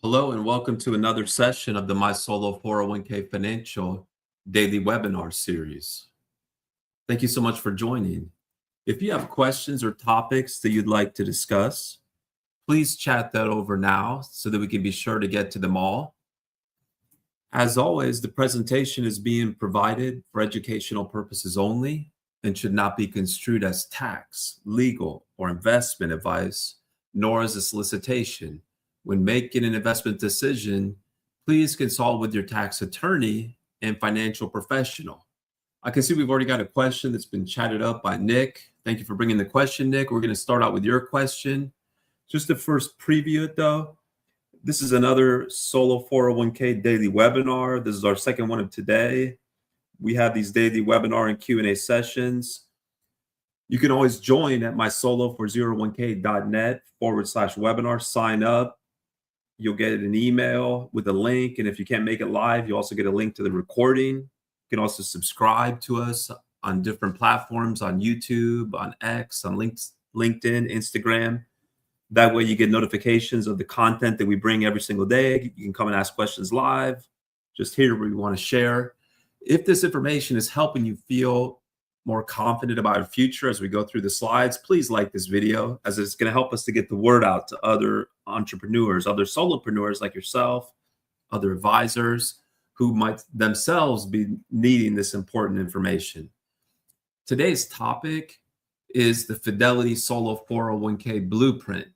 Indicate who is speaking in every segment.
Speaker 1: Hello and welcome to another session of the My Solo 401k Financial Daily Webinar Series. Thank you so much for joining. If you have questions or topics that you'd like to discuss, please chat that over now so that we can be sure to get to them all. As always, the presentation is being provided for educational purposes only and should not be construed as tax, legal, or investment advice, nor as a solicitation. When making an investment decision, please consult with your tax attorney and financial professional. I can see we've already got a question that's been chatted up by Nick. Thank you for bringing the question, Nick. We're going to start out with your question. Just to first preview it, though, this is another Solo 401k daily webinar. This is our second one of today. We have these daily webinar and Q&A sessions. You can always join at mysolo401k.net/webinar. Sign up. You'll get an email with a link. And if you can't make it live, you also get a link to the recording. You can also subscribe to us on different platforms, on YouTube, on X, on LinkedIn, Instagram. That way you get notifications of the content that we bring every single day. You can come and ask questions live, just hear what we want to share. If this information is helping you feel more confident about your future as we go through the slides, please like this video, as it's going to help us to get the word out to other entrepreneurs, other solopreneurs like yourself, other advisors who might themselves be needing this important information. Today's topic is the Fidelity Solo 401k blueprint,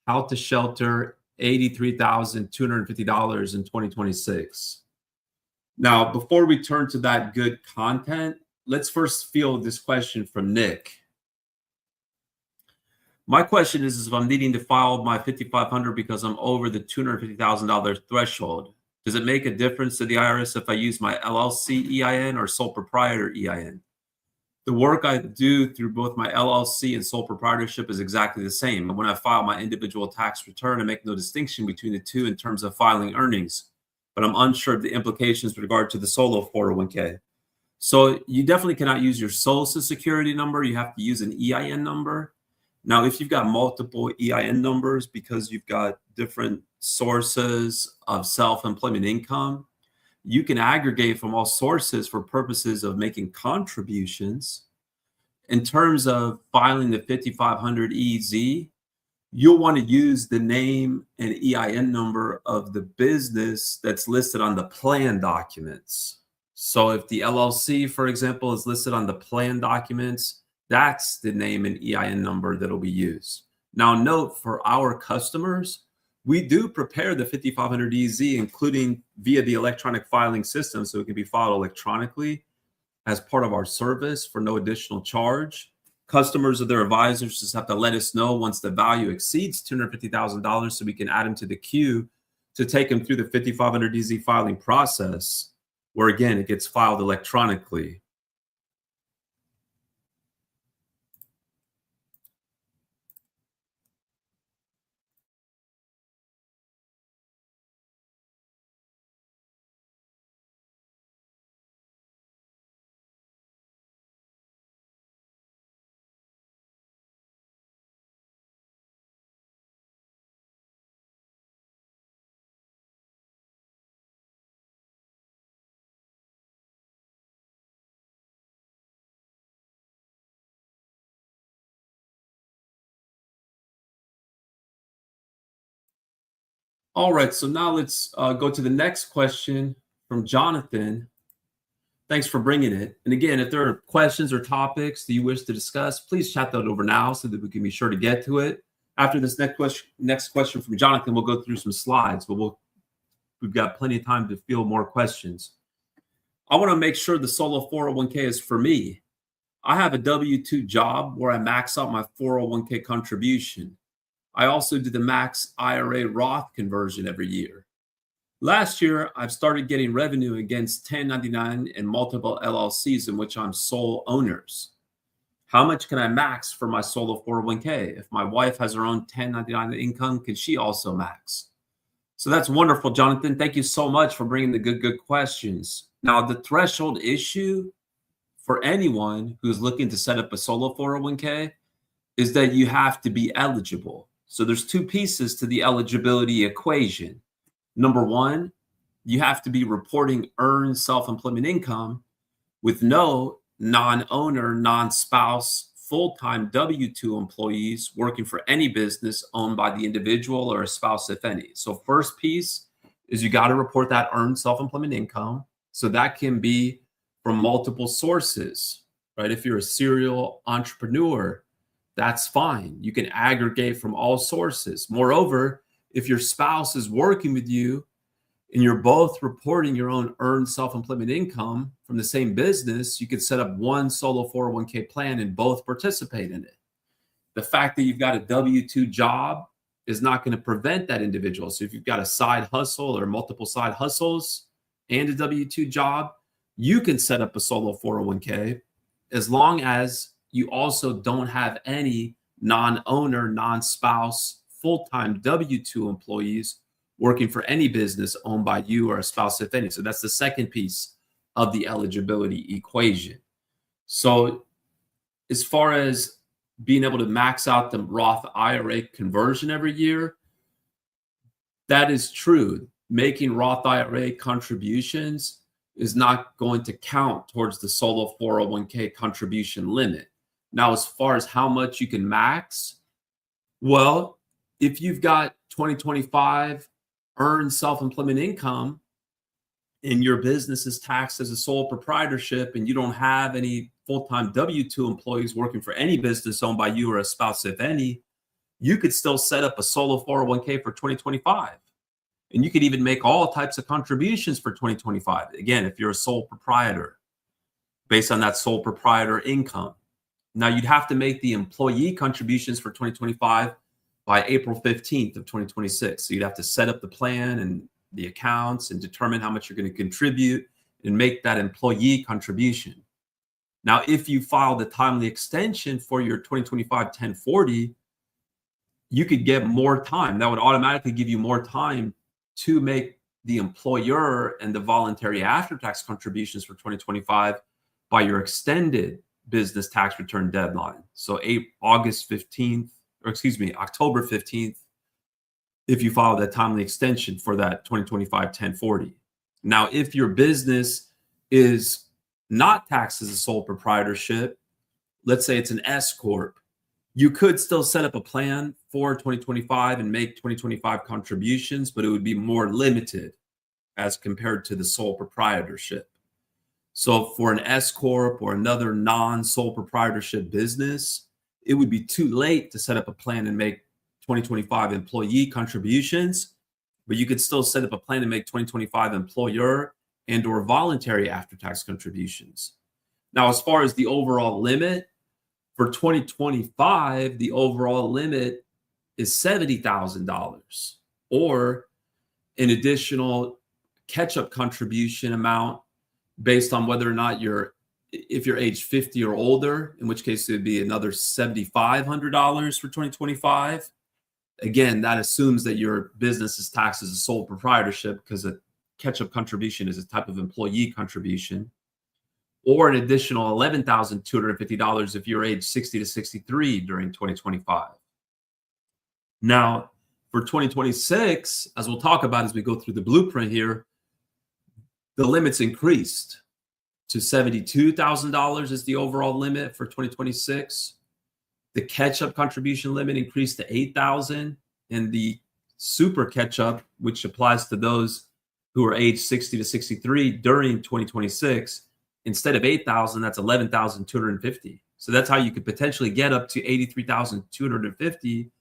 Speaker 1: how to shelter $83,250 in 2026. Now, before we turn to that good content, let's first field this question from Nick. My question is if I'm needing to file my 5,500 because I'm over the $250,000 threshold, does it make a difference to the IRS if I use my LLC EIN or sole proprietor EIN? The work I do through both my LLC and sole proprietorship is exactly the same. And when I file my individual tax return, I make no distinction between the two in terms of filing earnings, but I'm unsure of the implications with regard to the solo 401k. So you definitely cannot use your social security number. You have to use an EIN number. Now, if you've got multiple EIN numbers because you've got different sources of self-employment income, you can aggregate from all sources for purposes of making contributions. In terms of filing the 5500 EZ, you'll want to use the name and EIN number of the business that's listed on the plan documents. So if the LLC, for example, is listed on the plan documents, that's the name and EIN number that'll be used. Now, note for our customers, we do prepare the 5500 EZ, including via the electronic filing system, so it can be filed electronically as part of our service for no additional charge. Customers or their advisors just have to let us know once the value exceeds $250,000 so we can add them to the queue to take them through the 5500 EZ filing process, where again, it gets filed electronically. All right, so now let's go to the next question from Jonathan. Thanks for bringing it. And again, if there are questions or topics that you wish to discuss, please chat that over now so that we can be sure to get to it. After this next question from Jonathan, we'll go through some slides, but we've got plenty of time to field more questions. I want to make sure the solo 401k is for me. I have a W-2 job where I max out my 401k contribution. I also do the max IRA Roth conversion every year. Last year, I've started getting revenue against 1099 and multiple LLCs in which I'm sole owners. How much can I max for my solo 401k? If my wife has her own 1099 income, can she also max? So that's wonderful, Jonathan. Thank you so much for bringing the good questions. Now, the threshold issue for anyone who's looking to set up a solo 401k is that you have to be eligible. So there's two pieces to the eligibility equation. Number one, you have to be reporting earned self-employment income with no non-owner, non-spouse, full-time W-2 employees working for any business owned by the individual or a spouse, if any. So first piece is you got to report that earned self-employment income. So that can be from multiple sources, right? If you're a serial entrepreneur, that's fine. You can aggregate from all sources. Moreover, if your spouse is working with you and you're both reporting your own earned self-employment income from the same business, you could set up one solo 401k plan and both participate in it. The fact that you've got a W-2 job is not going to prevent that individual. So if you've got a side hustle or multiple side hustles and a W-2 job, you can set up a solo 401k as long as you also don't have any non-owner, non-spouse, full-time W-2 employees working for any business owned by you or a spouse, if any. So that's the second piece of the eligibility equation. So as far as being able to max out the Roth IRA conversion every year, that is true. Making Roth IRA contributions is not going to count towards the solo 401k contribution limit. Now, as far as how much you can max, well, if you've got 2025 earned self-employment income and your business is taxed as a sole proprietorship and you don't have any full-time W-2 employees working for any business owned by you or a spouse, if any, you could still set up a solo 401k for 2025. And you could even make all types of contributions for 2025. Again, if you're a sole proprietor, based on that sole proprietor income. Now, you'd have to make the employee contributions for 2025 by April 15th of 2026. So you'd have to set up the plan and the accounts and determine how much you're going to contribute and make that employee contribution. Now, if you file the timely extension for your 2025 1040, you could get more time. That would automatically give you more time to make the employer and the voluntary after-tax contributions for 2025 by your extended business tax return deadline. So October 15th, if you file that timely extension for that 2025 1040. Now, if your business is not taxed as a sole proprietorship, let's say it's an S Corp, you could still set up a plan for 2025 and make 2025 contributions, but it would be more limited as compared to the sole proprietorship. So for an S Corp or another non-sole proprietorship business, it would be too late to set up a plan and make 2025 employee contributions, but you could still set up a plan to make 2025 employer and or voluntary after-tax contributions. Now, as far as the overall limit, for 2025, the overall limit is $70,000 or an additional catch-up contribution amount based on whether or not if you're age 50 or older, in which case it would be another $7,500 for 2025. Again, that assumes that your business is taxed as a sole proprietorship because a catch-up contribution is a type of employee contribution, or an additional $11,250 if you're age 60 to 63 during 2025. Now, for 2026, as we'll talk about as we go through the blueprint here, the limits increased to $72,000 is the overall limit for 2026. The catch-up contribution limit increased to $8,000, and the super catch-up, which applies to those who are age 60 to 63 during 2026, instead of $8,000, that's $11,250. So that's how you could potentially get up to $83,250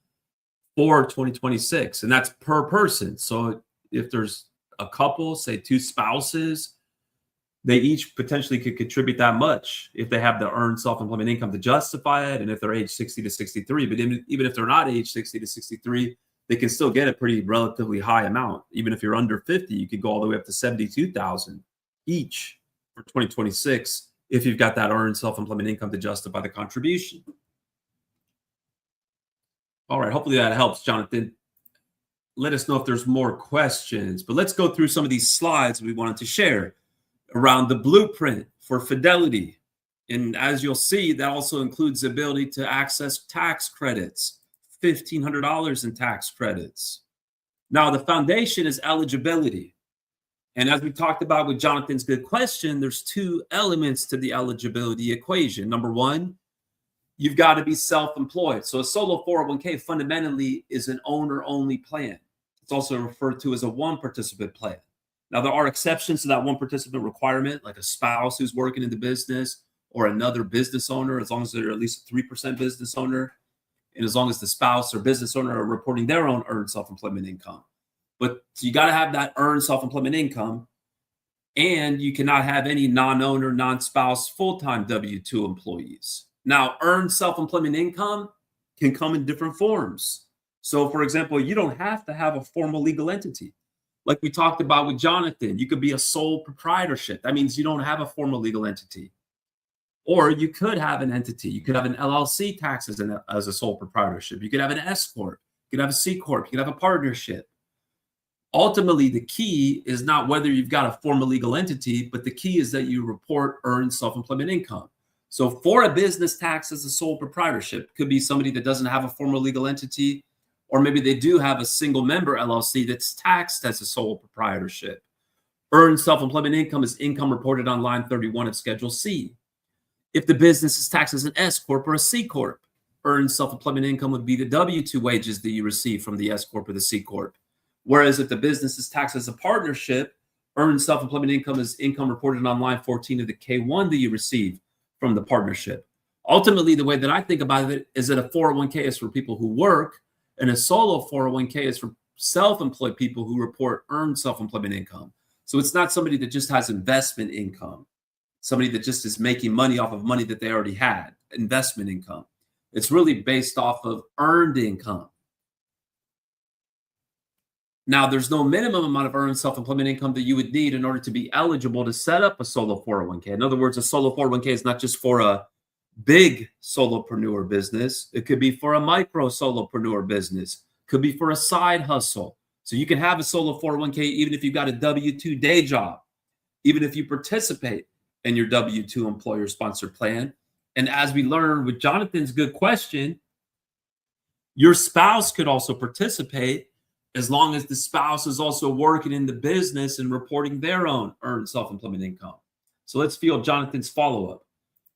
Speaker 1: for 2026, and that's per person. So if there's a couple, say two spouses, they each potentially could contribute that much if they have the earned self-employment income to justify it, and if they're age 60 to 63. But even if they're not age 60 to 63, they can still get a pretty relatively high amount. Even if you're under 50, you could go all the way up to $72,000 each for 2026 if you've got that earned self-employment income to justify the contribution. All right, hopefully that helps, Jonathan. Let us know if there's more questions, but let's go through some of these slides we wanted to share around the blueprint for Fidelity. And as you'll see, that also includes the ability to access tax credits, $1,500 in tax credits. Now, the foundation is eligibility. And as we talked about with Jonathan's good question, there's two elements to the eligibility equation. Number one, you've got to be self-employed. So a solo 401k fundamentally is an owner-only plan. It's also referred to as a one-participant plan. Now, there are exceptions to that one-participant requirement, like a spouse who's working in the business or another business owner, as long as they're at least a 3% business owner, and as long as the spouse or business owner are reporting their own earned self-employment income. But you got to have that earned self-employment income, and you cannot have any non-owner, non-spouse, full-time W-2 employees. Now, earned self-employment income can come in different forms. So, for example, you don't have to have a formal legal entity. Like we talked about with Jonathan, you could be a sole proprietorship. That means you don't have a formal legal entity. Or you could have an entity. You could have an LLC taxed as a sole proprietorship. You could have an S Corp. You could have a C Corp. You could have a partnership. Ultimately, the key is not whether you've got a formal legal entity, but the key is that you report earned self-employment income. So for a business taxed as a sole proprietorship, could be somebody that doesn't have a formal legal entity, or maybe they do have a single member LLC that's taxed as a sole proprietorship. Earned self-employment income is income reported on line 31 of Schedule C. If the business is taxed as an S Corp or a C Corp, earned self-employment income would be the W-2 wages that you receive from the S Corp or the C Corp. Whereas if the business is taxed as a partnership, earned self-employment income is income reported on line 14 of the K-1 that you receive from the partnership. Ultimately, the way that I think about it is that a 401k is for people who work, and a solo 401k is for self-employed people who report earned self-employment income. So it's not somebody that just has investment income, somebody that just is making money off of money that they already had, investment income. It's really based off of earned income. Now, there's no minimum amount of earned self-employment income that you would need in order to be eligible to set up a solo 401k. In other words, a solo 401k is not just for a big solopreneur business. It could be for a micro solopreneur business. Could be for a side hustle. So you can have a solo 401k even if you've got a W-2 day job, even if you participate in your W-2 employer-sponsored plan. And as we learned with Jonathan's good question, your spouse could also participate as long as the spouse is also working in the business and reporting their own earned self-employment income. So let's feel Jonathan's follow-up.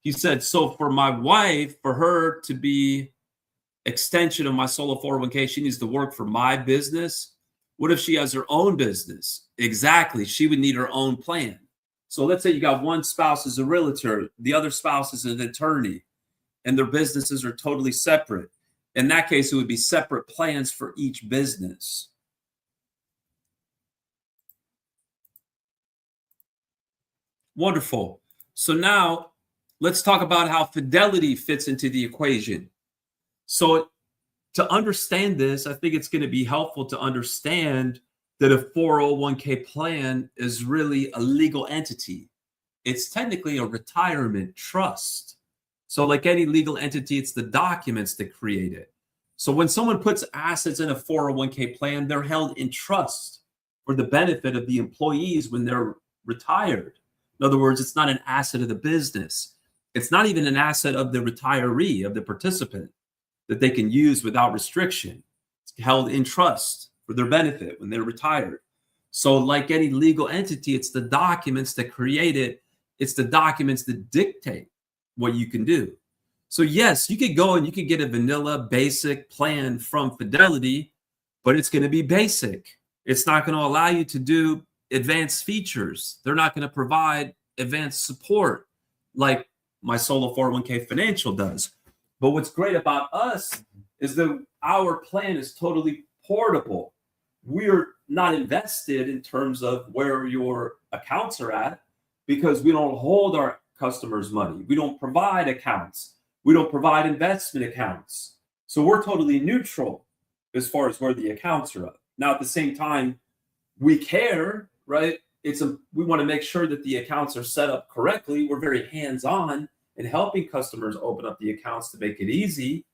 Speaker 1: He said, so for my wife, for her to be extension of my solo 401k, she needs to work for my business. What if she has her own business? Exactly. She would need her own plan. So let's say you got one spouse as a realtor, the other spouse is an attorney, and their businesses are totally separate. In that case, it would be separate plans for each business. Wonderful. So now let's talk about how Fidelity fits into the equation. So to understand this, I think it's going to be helpful to understand that a 401k plan is really a legal entity. It's technically a retirement trust. So like any legal entity, it's the documents that create it. So when someone puts assets in a 401k plan, they're held in trust for the benefit of the employees when they're retired. In other words, it's not an asset of the business. It's not even an asset of the retiree, of the participant, that they can use without restriction. It's held in trust for their benefit when they're retired. So like any legal entity, it's the documents that create it. It's the documents that dictate what you can do. So yes, you could go and you could get a vanilla basic plan from Fidelity, but it's going to be basic. It's not going to allow you to do advanced features. They're not going to provide advanced support like my solo 401k financial does. But what's great about us is that our plan is totally portable. We're not invested in terms of where your accounts are at because we don't hold our customers' money. We don't provide accounts. We don't provide investment accounts. So we're totally neutral as far as where the accounts are at. Now, at the same time, we care, right? We want to make sure that the accounts are set up correctly. We're very hands-on in helping customers open up the accounts to make it easy.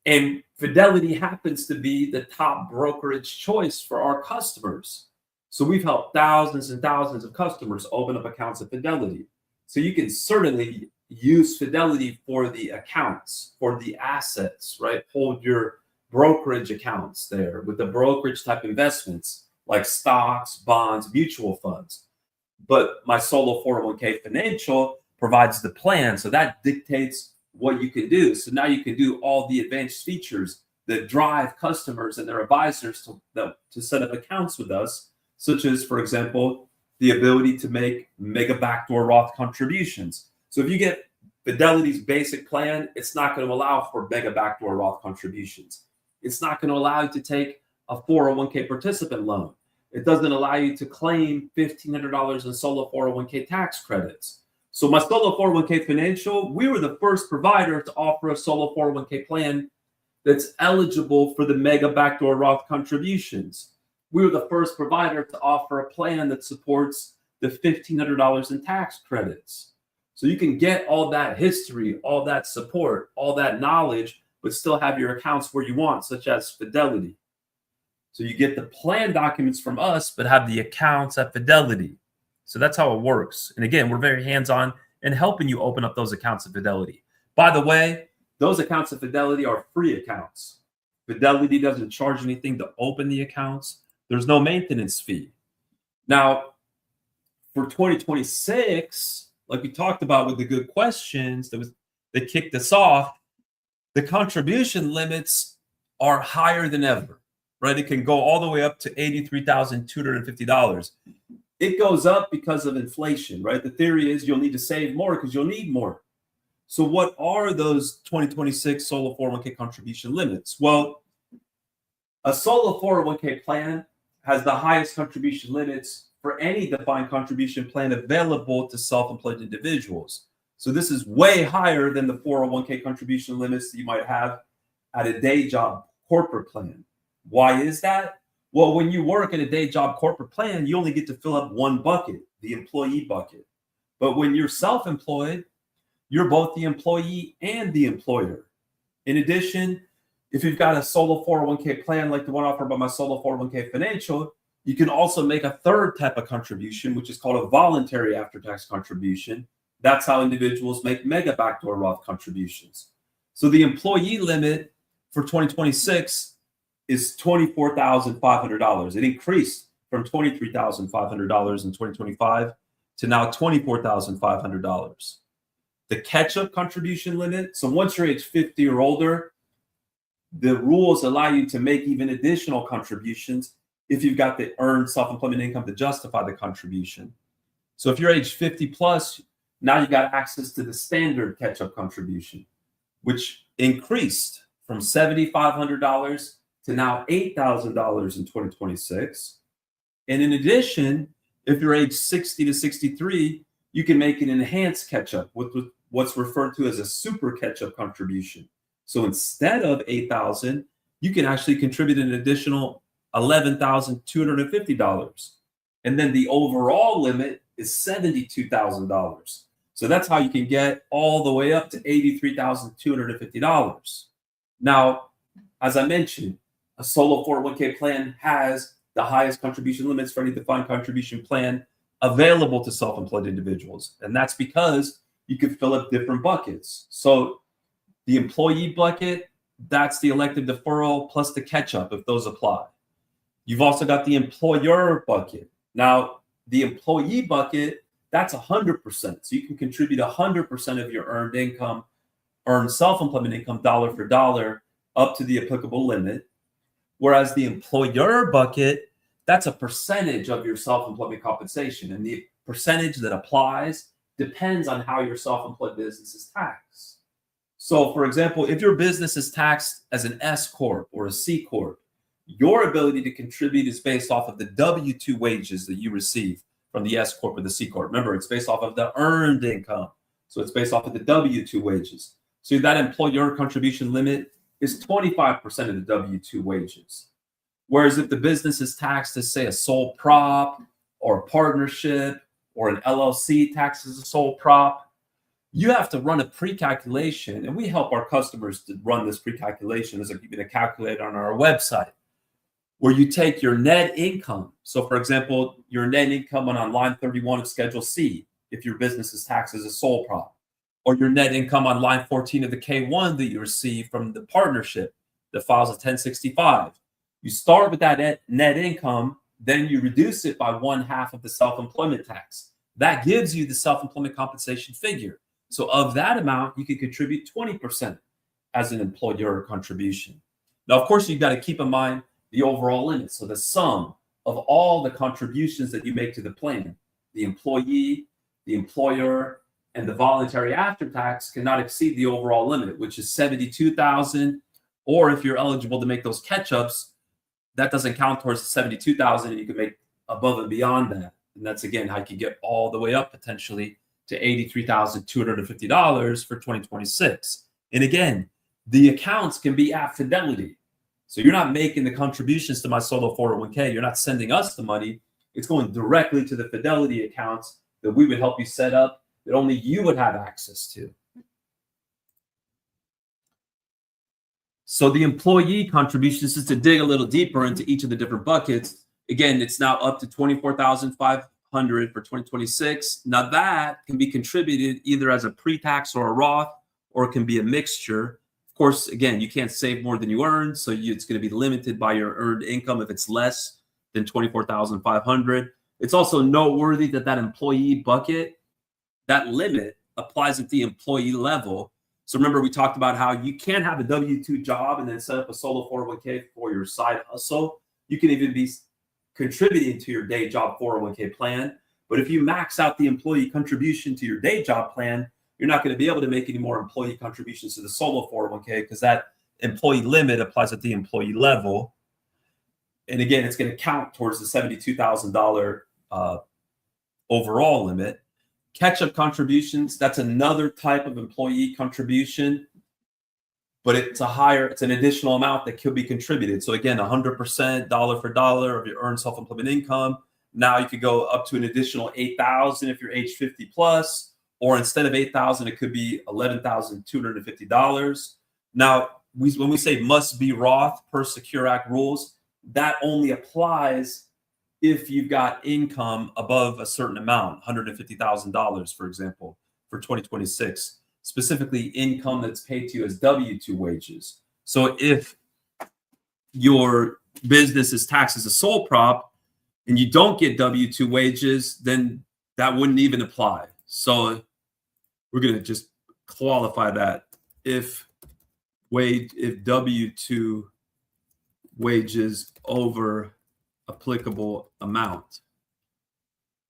Speaker 1: And Fidelity happens to be the top brokerage choice for our customers. So we've helped thousands and thousands of customers open up accounts at Fidelity. So you can certainly use Fidelity for the accounts, for the assets, right? Hold your brokerage accounts there with the brokerage type investments like stocks, bonds, mutual funds. But my solo 401k financial provides the plan. So that dictates what you can do. So now you can do all the advanced features that drive customers and their advisors to set up accounts with us, such as, for example, the ability to make mega backdoor Roth contributions. So if you get Fidelity's basic plan, it's not going to allow for mega backdoor Roth contributions. It's not going to allow you to take a 401k participant loan. It doesn't allow you to claim $1,500 in solo 401k tax credits. So my solo 401k financial, we were the first provider to offer a solo 401k plan that's eligible for the mega backdoor Roth contributions. We were the first provider to offer a plan that supports the $1,500 in tax credits. So you can get all that history, all that support, all that knowledge, but still have your accounts where you want, such as Fidelity. So you get the plan documents from us, but have the accounts at Fidelity. So that's how it works. And again, we're very hands-on in helping you open up those accounts at Fidelity. By the way, those accounts at Fidelity are free accounts. Fidelity doesn't charge anything to open the accounts. There's no maintenance fee. Now, for 2026, like we talked about with the good questions that kicked us off, the contribution limits are higher than ever, right? It can go all the way up to $83,250. It goes up because of inflation, right? The theory is you'll need to save more because you'll need more. So what are those 2026 solo 401k contribution limits? Well, a solo 401k plan has the highest contribution limits for any defined contribution plan available to self-employed individuals. So this is way higher than the 401k contribution limits that you might have at a day job corporate plan. Why is that? Well, when you work in a day job corporate plan, you only get to fill up one bucket, the employee bucket. But when you're self-employed, you're both the employee and the employer. In addition, if you've got a solo 401k plan like the one offered by my solo 401k financial, you can also make a third type of contribution, which is called a voluntary after-tax contribution. That's how individuals make mega backdoor Roth contributions. So the employee limit for 2026 is $24,500. It increased from $23,500 in 2025 to now $24,500. The catch-up contribution limit, so once you're age 50 or older, the rules allow you to make even additional contributions if you've got the earned self-employment income to justify the contribution. So if you're age 50 plus, now you got access to the standard catch-up contribution, which increased from $7,500 to now $8,000 in 2026. And in addition, if you're age 60 to 63, you can make an enhanced catch-up with what's referred to as a super catch-up contribution. So instead of $8,000, you can actually contribute an additional $11,250. And then the overall limit is $72,000. So that's how you can get all the way up to $83,250. Now, as I mentioned, a solo 401k plan has the highest contribution limits for any defined contribution plan available to self-employed individuals. And that's because you can fill up different buckets. So the employee bucket, that's the elective deferral plus the catch-up if those apply. You've also got the employer bucket. Now, the employee bucket, that's 100%. So you can contribute 100% of your earned income, earned self-employment income dollar for dollar up to the applicable limit. Whereas the employer bucket, that's a percentage of your self-employment compensation. And the percentage that applies depends on how your self-employed business is taxed. So for example, if your business is taxed as an S Corp or a C Corp, your ability to contribute is based off of the W-2 wages that you receive from the S Corp or the C Corp. Remember, it's based off of the earned income. So it's based off of the W-2 wages. So that employer contribution limit is 25% of the W-2 wages. Whereas if the business is taxed as, say, a sole prop or a partnership or an LLC taxed as a sole prop, you have to run a pre-calculation, and we help our customers to run this pre-calculation. There's even a calculator on our website where you take your net income. So for example, your net income on line 31 of Schedule C, if your business is taxed as a sole prop, or your net income on line 14 of the K1 that you receive from the partnership, that files a 1065. You start with that net income, then you reduce it by 1/2 of the self-employment tax. That gives you the self-employment compensation figure. So of that amount, you can contribute 20% as an employer contribution. Now, of course, you've got to keep in mind the overall limit. So the sum of all the contributions that you make to the plan, the employee, the employer, and the voluntary after tax cannot exceed the overall limit, which is $72,000. Or if you're eligible to make those catch-ups, that doesn't count towards the $72,000, and you can make above and beyond that. And that's, again, how you can get all the way up potentially to $83,250 for 2026. And again, the accounts can be at Fidelity. So you're not making the contributions to my solo 401k. You're not sending us the money. It's going directly to the Fidelity accounts that we would help you set up, that only you would have access to. So the employee contributions, just to dig a little deeper into each of the different buckets, again, it's now up to $24,500 for 2026. Now that can be contributed either as a pre-tax or a Roth, or it can be a mixture. Of course, again, you can't save more than you earn, so it's going to be limited by your earned income if it's less than $24,500. It's also noteworthy that that employee bucket, that limit applies at the employee level. So remember, we talked about how you can have a W-2 job and then set up a solo 401k for your side hustle. You can even be contributing to your day job 401k plan. But if you max out the employee contribution to your day job plan, you're not going to be able to make any more employee contributions to the solo 401k because that employee limit applies at the employee level. And again, it's going to count towards the $72,000 overall limit. Catch-up contributions, that's another type of employee contribution, but it's an additional amount that could be contributed. So again, 100% dollar for dollar of your earned self-employment income. Now you could go up to an additional $8,000 if you're age 50 plus, or instead of $8,000, it could be $11,250. Now, when we say must be Roth per Secure Act rules, that only applies if you've got income above a certain amount, $150,000, for example, for 2026, specifically income that's paid to you as W-2 wages. So if your business is taxed as a sole prop and you don't get W-2 wages, then that wouldn't even apply. So we're going to just qualify that if W-2 wages over applicable amount.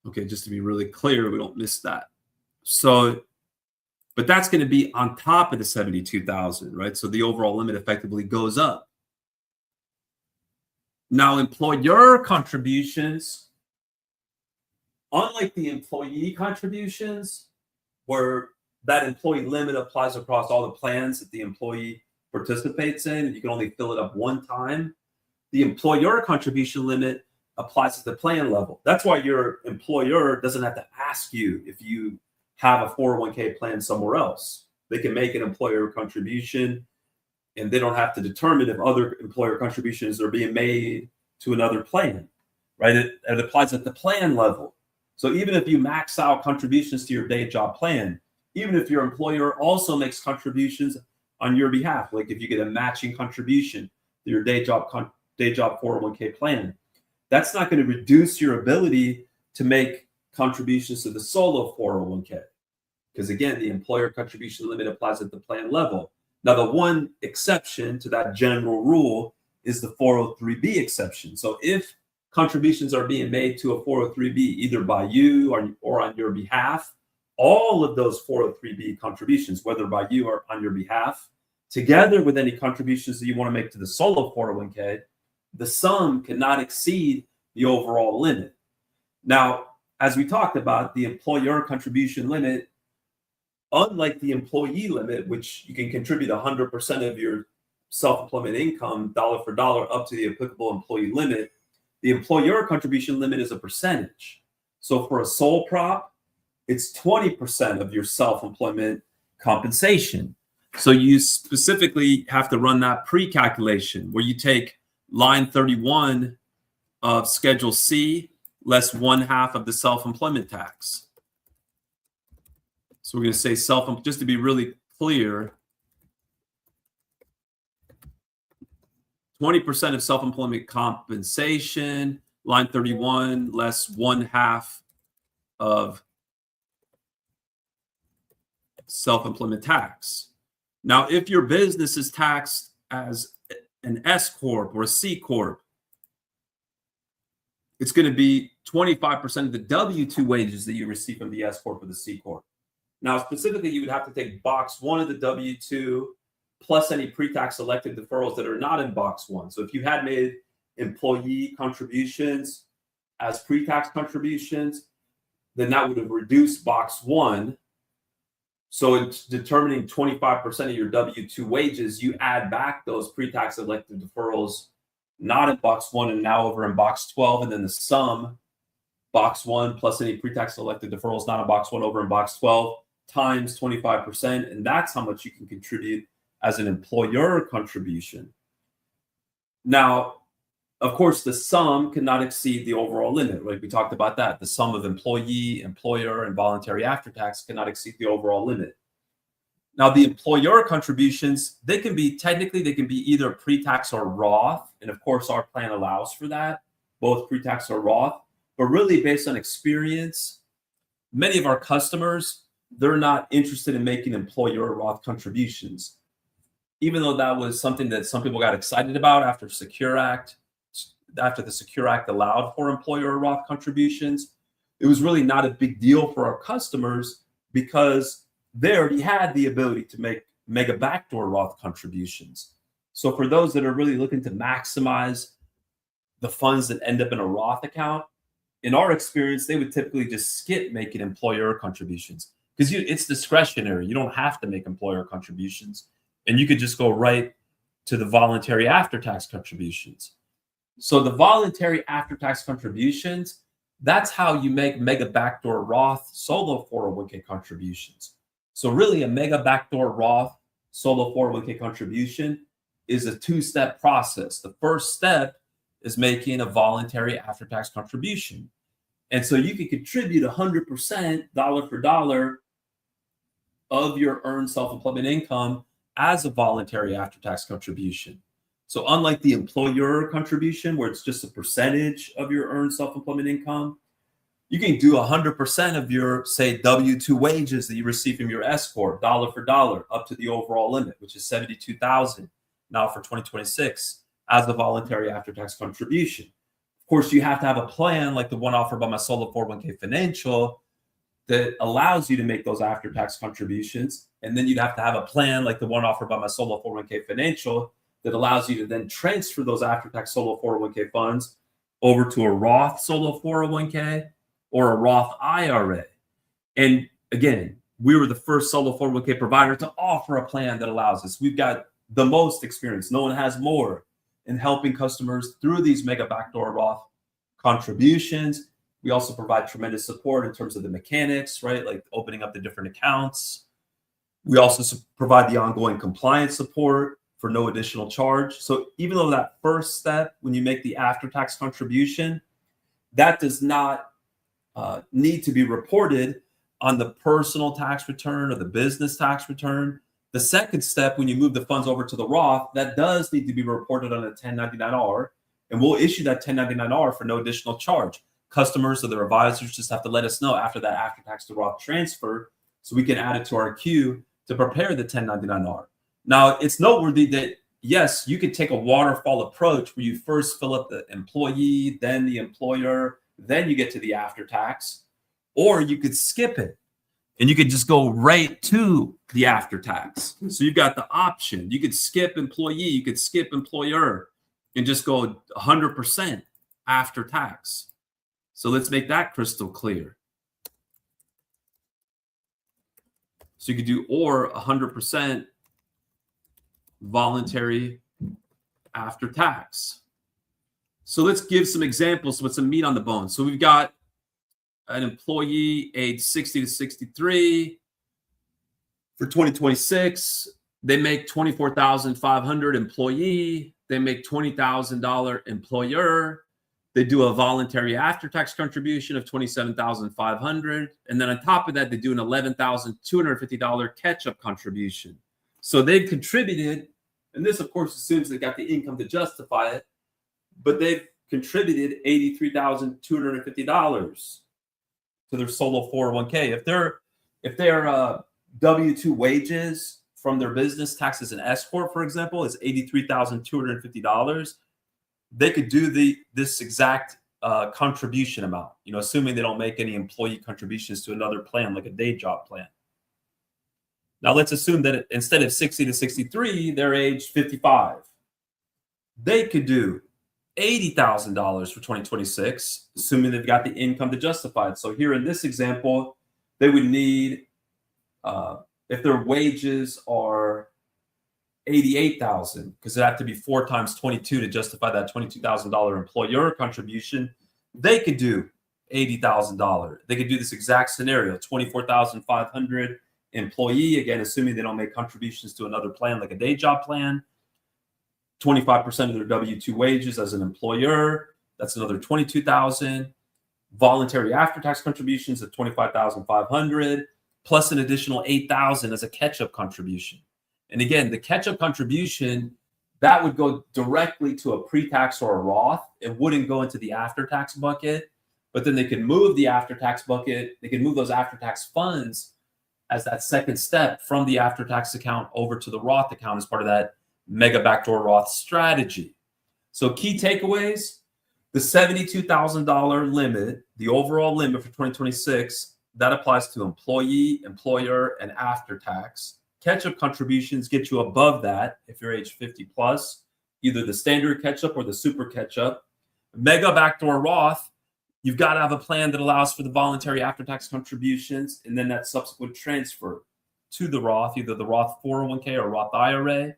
Speaker 1: Okay, just to be really clear, we don't miss that. So, but that's going to be on top of the 72,000, right? So the overall limit effectively goes up. Now, employer contributions, unlike the employee contributions, where that employee limit applies across all the plans that the employee participates in, and you can only fill it up one time, the employer contribution limit applies at the plan level. That's why your employer doesn't have to ask you if you have a 401k plan somewhere else. They can make an employer contribution, and they don't have to determine if other employer contributions are being made to another plan, right? It applies at the plan level. So even if you max out contributions to your day job plan, even if your employer also makes contributions on your behalf, like if you get a matching contribution to your day job 401k plan, that's not going to reduce your ability to make contributions to the solo 401k. Because again, the employer contribution limit applies at the plan level. Now, the one exception to that general rule is the 403b exception. So if contributions are being made to a 403b either by you or on your behalf, all of those 403b contributions, whether by you or on your behalf, together with any contributions that you want to make to the solo 401k, the sum cannot exceed the overall limit. Now, as we talked about, the employer contribution limit, unlike the employee limit, which you can contribute 100% of your self-employment income dollar for dollar up to the applicable employee limit, the employer contribution limit is a percentage. So for a sole prop, it's 20% of your self-employment compensation. So you specifically have to run that pre-calculation where you take line 31 of Schedule C less 1/2 of the self-employment tax. So we're going to say just to be really clear, 20% of self-employment compensation, line 31, less 1/2 of self-employment tax. Now, if your business is taxed as an S Corp or a C Corp, it's going to be 25% of the W-2 wages that you receive from the S Corp or the C Corp. Now, specifically, you would have to take box 1 of the W-2 plus any pre-tax elected deferrals that are not in box 1. So if you had made employee contributions as pre-tax contributions, then that would have reduced box 1. So it's determining 25% of your W-2 wages. You add back those pre-tax elected deferrals not in box 1 and now over in box 12, and then the sum, box 1 plus any pre-tax elected deferrals not in box 1 over in box 12 times 25%, and that's how much you can contribute as an employer contribution. Now, of course, the sum cannot exceed the overall limit, right? We talked about that. The sum of employee, employer, and voluntary after-tax cannot exceed the overall limit. Now, the employer contributions, they can be either pre-tax or Roth. And of course, our plan allows for that, both pre-tax or Roth. But really, based on experience, many of our customers, they're not interested in making employer Roth contributions. Even though that was something that some people got excited about after the Secure Act allowed for employer Roth contributions, it was really not a big deal for our customers because they already had the ability to make mega backdoor Roth contributions. So for those that are really looking to maximize the funds that end up in a Roth account, in our experience, they would typically just skip making employer contributions because it's discretionary. You don't have to make employer contributions, and you could just go right to the voluntary after-tax contributions. So the voluntary after-tax contributions, that's how you make mega backdoor Roth solo 401k contributions. So really a mega backdoor Roth solo 401k contribution is a 2-step process. The first step is making a voluntary after-tax contribution. And so you can contribute 100% dollar for dollar of your earned self-employment income as a voluntary after-tax contribution. So unlike the employer contribution, where it's just a percentage of your earned self-employment income, you can do 100% of your, say, W-2 wages that you receive from your S Corp, dollar for dollar, up to the overall limit, which is $72,000 now for 2026 as a voluntary after-tax contribution. Of course, you have to have a plan like the one offered by my Solo 401k Financial that allows you to make those after-tax contributions. And then you'd have to have a plan like the one offered by my Solo 401k Financial that allows you to then transfer those after-tax Solo 401k funds over to a Roth Solo 401k or a Roth IRA. And again, we were the first Solo 401k provider to offer a plan that allows this. We've got the most experience. No one has more in helping customers through these mega backdoor Roth contributions. We also provide tremendous support in terms of the mechanics, right? Like opening up the different accounts. We also provide the ongoing compliance support for no additional charge. So even though that first step, when you make the after-tax contribution, that does not need to be reported on the personal tax return or the business tax return. The second step, when you move the funds over to the Roth, that does need to be reported on a 1099-R, and we'll issue that 1099-R for no additional charge. Customers or their advisors just have to let us know after that after-tax to Roth transfer so we can add it to our queue to prepare the 1099-R. Now, it's noteworthy that, yes, you could take a waterfall approach where you first fill up the employee, then the employer, then you get to the after-tax, or you could skip it and you could just go right to the after-tax. So you've got the option. You could skip employee, you could skip employer, and just go 100% after-tax. So let's make that crystal clear. So you could do or 100% voluntary after-tax. So let's give some examples with some meat on the bone. So we've got an employee age 60 to 63 for 2026. They make $24,500 employee. They make $20,000 employer. They do a voluntary after-tax contribution of $27,500. And then on top of that, they do an $11,250 catch-up contribution. So they've contributed And this, of course, assumes they got the income to justify it, but they've contributed $83,250 to their solo 401k. If their W-2 wages from their business taxed as an S corp, for example, is $83,250, they could do this exact contribution amount, assuming they don't make any employee contributions to another plan, like a day job plan. Now, let's assume that instead of 60 to 63, they're age 55. They could do $80,000 for 2026, assuming they've got the income to justify it. So here in this example, they would need, if their wages are $88,000, because it have to be 4 times 22 to justify that $22,000 employer contribution, they could do $80,000. They could do this exact scenario, $24,500 employee, again, assuming they don't make contributions to another plan like a day job plan. 25% of their W-2 wages as an employer, that's another $22,000. Voluntary after-tax contributions of $25,500, plus an additional $8,000 as a catch-up contribution. And again, the catch-up contribution, that would go directly to a pre-tax or a Roth. It wouldn't go into the after-tax bucket, but then they can move the after-tax bucket. They can move those after-tax funds as that second step from the after-tax account over to the Roth account as part of that mega backdoor Roth strategy. So key takeaways, the $72,000 limit, the overall limit for 2026, that applies to employee, employer, and after-tax. Catch-up contributions get you above that if you're age 50 plus, either the standard catch-up or the super catch-up. Mega backdoor Roth, you've got to have a plan that allows for the voluntary after-tax contributions and then that subsequent transfer to the Roth, either the Roth 401k or Roth IRA.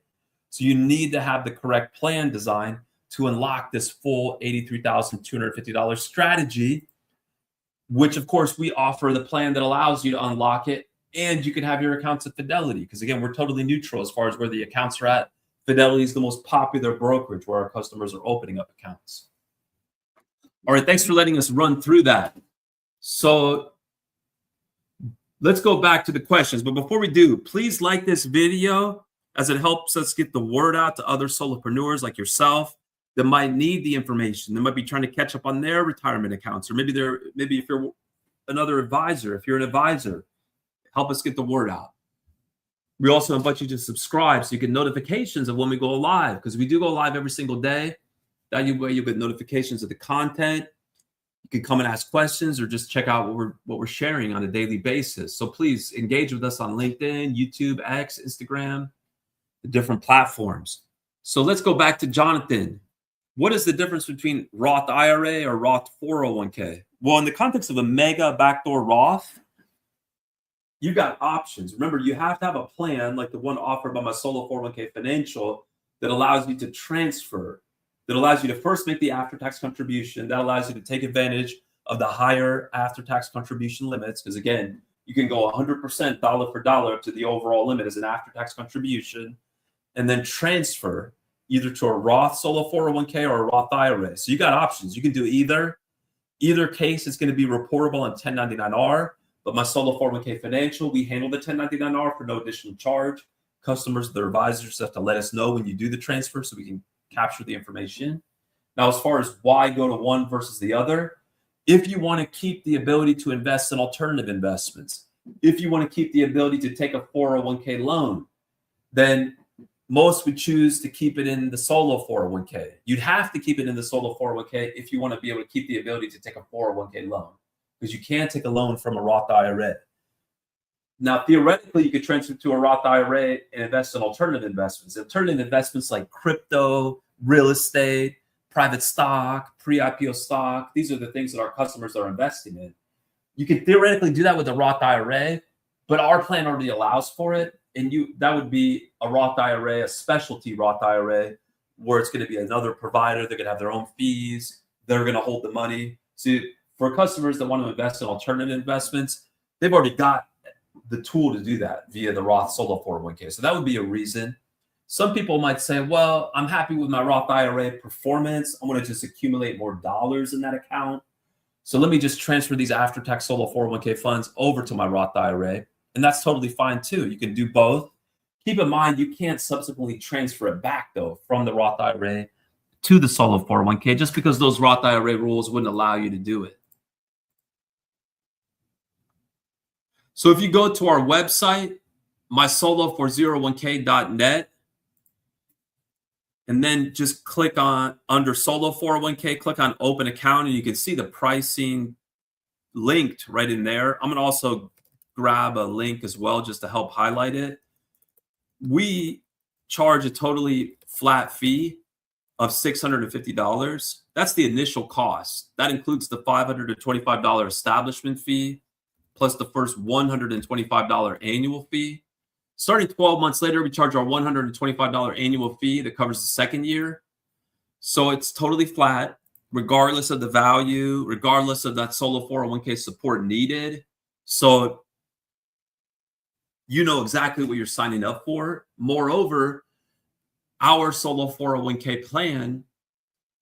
Speaker 1: So you need to have the correct plan design to unlock this full $83,250 strategy, which of course we offer the plan that allows you to unlock it. And you can have your accounts at Fidelity, because again, we're totally neutral as far as where the accounts are at. Fidelity is the most popular brokerage where our customers are opening up accounts. All right, thanks for letting us run through that. So let's go back to the questions. But before we do, please like this video, as it helps us get the word out to other solopreneurs like yourself that might need the information. They might be trying to catch up on their retirement accounts, or maybe if you're another advisor, if you're an advisor, help us get the word out. We also invite you to subscribe so you get notifications of when we go live, because we do go live every single day. That way you get notifications of the content. You can come and ask questions or just check out what we're sharing on a daily basis. So please engage with us on LinkedIn, YouTube, X, Instagram, the different platforms. So let's go back to Jonathan. What is the difference between Roth IRA or Roth 401k? Well, in the context of a mega backdoor Roth, you got options. Remember, you have to have a plan like the one offered by my Solo 401k Financial that allows you to transfer, that allows you to first make the after-tax contribution, that allows you to take advantage of the higher after-tax contribution limits. Because again, you can go 100% dollar for dollar to the overall limit as an after-tax contribution, and then transfer either to a Roth Solo 401k or a Roth IRA. So you got options. You can do either. Either case is going to be reportable on 1099-R. But my Solo 401k Financial, we handle the 1099-R for no additional charge. Customers, their advisors have to let us know when you do the transfer so we can capture the information. Now, as far as why go to one versus the other, if you want to keep the ability to invest in alternative investments, if you want to keep the ability to take a 401k loan, then most would choose to keep it in the Solo 401k. You'd have to keep it in the Solo 401k if you want to be able to keep the ability to take a 401k loan, because you can't take a loan from a Roth IRA. Now, theoretically, you could transfer to a Roth IRA and invest in alternative investments. Alternative investments like crypto, real estate, private stock, pre-IPO stock. These are the things that our customers are investing in. You can theoretically do that with a Roth IRA, but our plan already allows for it. And that would be a Roth IRA, a specialty Roth IRA, where it's going to be another provider. They're going to have their own fees. They're going to hold the money. So for customers that want to invest in alternative investments, they've already got the tool to do that via the Roth Solo 401k. So that would be a reason. Some people might say, well, I'm happy with my Roth IRA performance. I want to just accumulate more dollars in that account. So let me just transfer these after-tax Solo 401k funds over to my Roth IRA. And that's totally fine too. You can do both. Keep in mind, you can't subsequently transfer it back, though, from the Roth IRA to the solo 401k, just because those Roth IRA rules wouldn't allow you to do it. So if you go to our website, mysolo401k.net, and then just click on under solo 401k, click on open account, and you can see the pricing linked right in there. I'm going to also grab a link as well just to help highlight it. We charge a totally flat fee of $650. That's the initial cost. That includes the $525 establishment fee plus the first $125 annual fee. Starting 12 months later, we charge our $125 annual fee that covers the second year. So it's totally flat, regardless of the value, regardless of that solo 401k support needed. So you know exactly what you're signing up for. Moreover, our solo 401k plan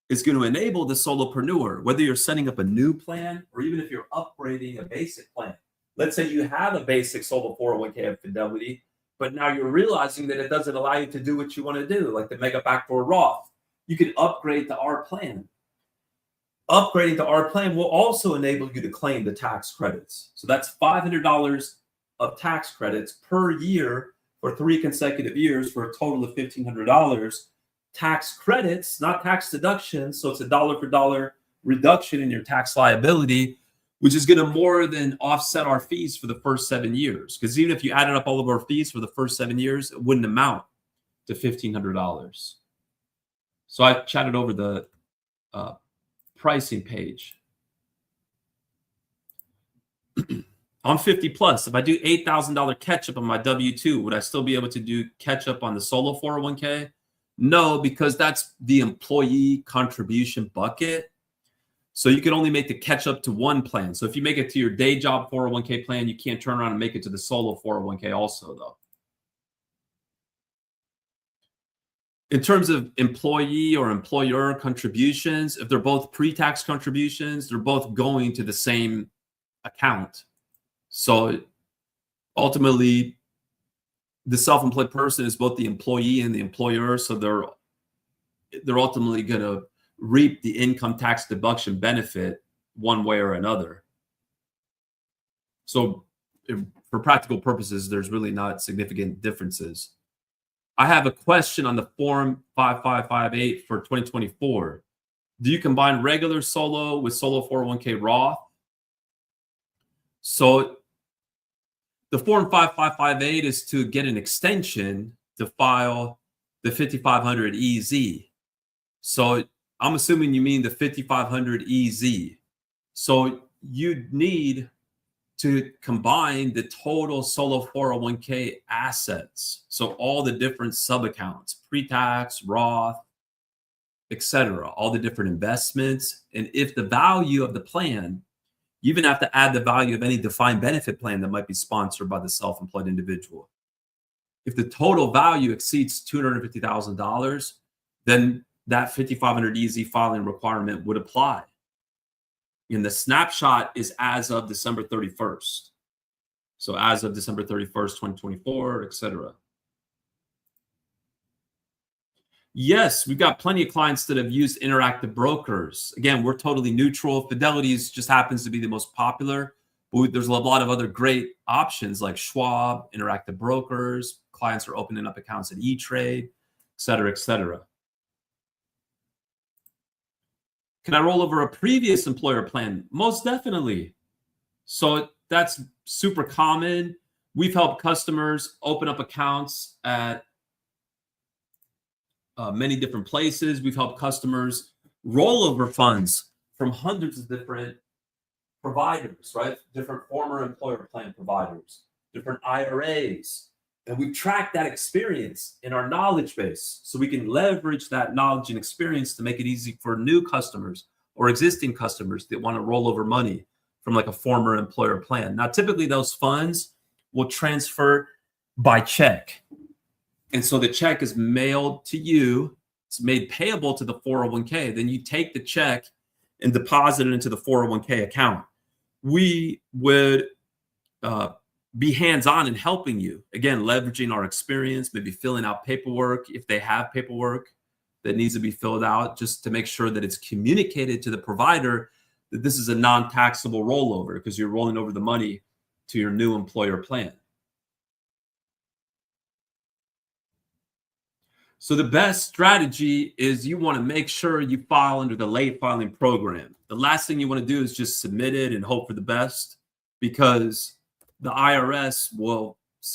Speaker 1: is going to enable the solopreneur, whether you're setting up a new plan or even if you're upgrading a basic plan. Let's say you have a basic solo 401k at Fidelity, but now you're realizing that it doesn't allow you to do what you want to do, like the mega backdoor Roth. You can upgrade to our plan. Upgrading to our plan will also enable you to claim the tax credits. So that's $500 of tax credits per year for 3 consecutive years for a total of $1,500. Tax credits, not tax deductions. So it's a dollar for dollar reduction in your tax liability, which is going to more than offset our fees for the first 7 years. Because even if you added up all of our fees for the first 7 years, it wouldn't amount to $1,500. So I chatted over the pricing page. I'm 50 plus. If I do $8,000 catch up on my W-2, would I still be able to do catch up on the solo 401k? No, because that's the employee contribution bucket. So you can only make the catch up to one plan. So if you make it to your day job 401k plan, you can't turn around and make it to the solo 401k also, though. In terms of employee or employer contributions, if they're both pre-tax contributions, they're both going to the same account. So ultimately, the self-employed person is both the employee and the employer. So they're ultimately going to reap the income tax deduction benefit one way or another. So for practical purposes, there's really not significant differences. I have a question on the form 5558 for 2024. Do you combine regular solo with solo 401k Roth? So the form 5558 is to get an extension to file the 5500 EZ. So I'm assuming you mean the 5500 EZ. So you'd need to combine the total solo 401k assets. So all the different sub-accounts, pre-tax, Roth, etc., all the different investments. And if the value of the plan, you even have to add the value of any defined benefit plan that might be sponsored by the self-employed individual. If the total value exceeds $250,000, then that 5500 EZ filing requirement would apply. And the snapshot is as of December 31st. So as of December 31st, 2024, etc. Yes, we've got plenty of clients that have used interactive brokers. Again, we're totally neutral. Fidelity's just happens to be the most popular. But there's a lot of other great options like Schwab, interactive brokers. Clients are opening up accounts at E-Trade, et cetera, et cetera. Can I roll over a previous employer plan? Most definitely. So that's super common. We've helped customers open up accounts at many different places. We've helped customers roll over funds from hundreds of different providers, right? Different former employer plan providers, different IRAs. And we track that experience in our knowledge base so we can leverage that knowledge and experience to make it easy for new customers or existing customers that want to roll over money from like a former employer plan. Now, typically those funds will transfer by check. And so the check is mailed to you. It's made payable to the 401k. Then you take the check and deposit it into the 401k account. We would be hands-on in helping you. Again, leveraging our experience, maybe filling out paperwork if they have paperwork that needs to be filled out, just to make sure that it's communicated to the provider that this is a non-taxable rollover because you're rolling over the money to your new employer plan. So the best strategy is you want to make sure you file under the late filing program. The last thing you want to do is just submit it and hope for the best, because the IRS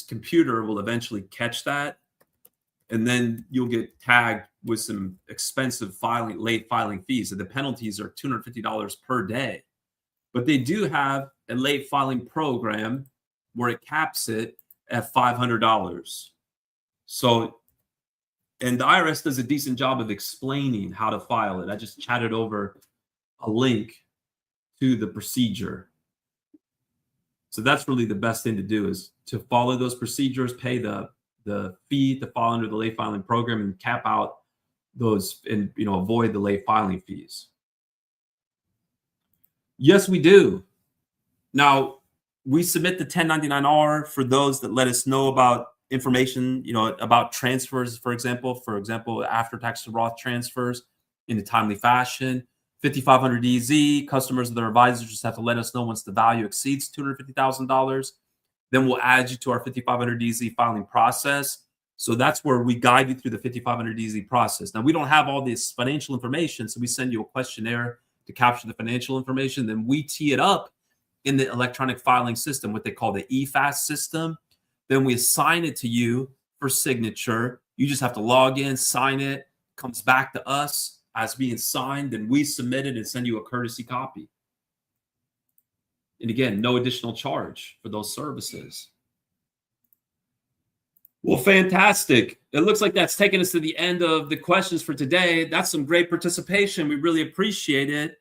Speaker 1: computer will eventually catch that, and then you'll get tagged with some expensive late filing fees. So the penalties are $250 per day. But they do have a late filing program where it caps it at $500. So, and the IRS does a decent job of explaining how to file it. I just chatted over a link to the procedure. So that's really the best thing to do, is to follow those procedures, pay the fee to file under the late filing program, and cap out those, and avoid the late filing fees. Yes, we do. Now, we submit the 1099-R for those that let us know about information, about transfers, for example, after tax to Roth transfers in a timely fashion. 5500 EZ, customers and their advisors just have to let us know once the value exceeds $250,000. Then we'll add you to our 5500 EZ filing process. So that's where we guide you through the 5500 EZ process. Now, we don't have all this financial information, so we send you a questionnaire to capture the financial information. Then we tee it up in the electronic filing system, what they call the EFAS system. Then we assign it to you for signature. You just have to log in, sign it, comes back to us as being signed, and we submit it and send you a courtesy copy. And again, no additional charge for those services. Well, fantastic. It looks like that's taken us to the end of the questions for today. That's some great participation. We really appreciate it.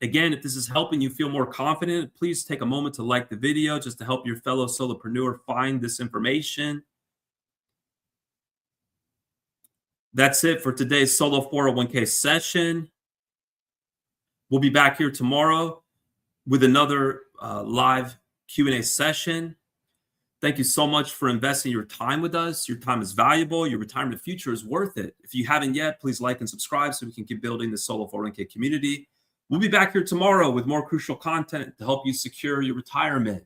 Speaker 1: Again, if this is helping you feel more confident, please take a moment to like the video just to help your fellow solopreneur find this information. That's it for today's Solo 401k session. We'll be back here tomorrow with another live Q&A session. Thank you so much for investing your time with us. Your time is valuable. Your retirement future is worth it. If you haven't yet, please like and subscribe so we can keep building the Solo 401k community. We'll be back here tomorrow with more crucial content to help you secure your retirement.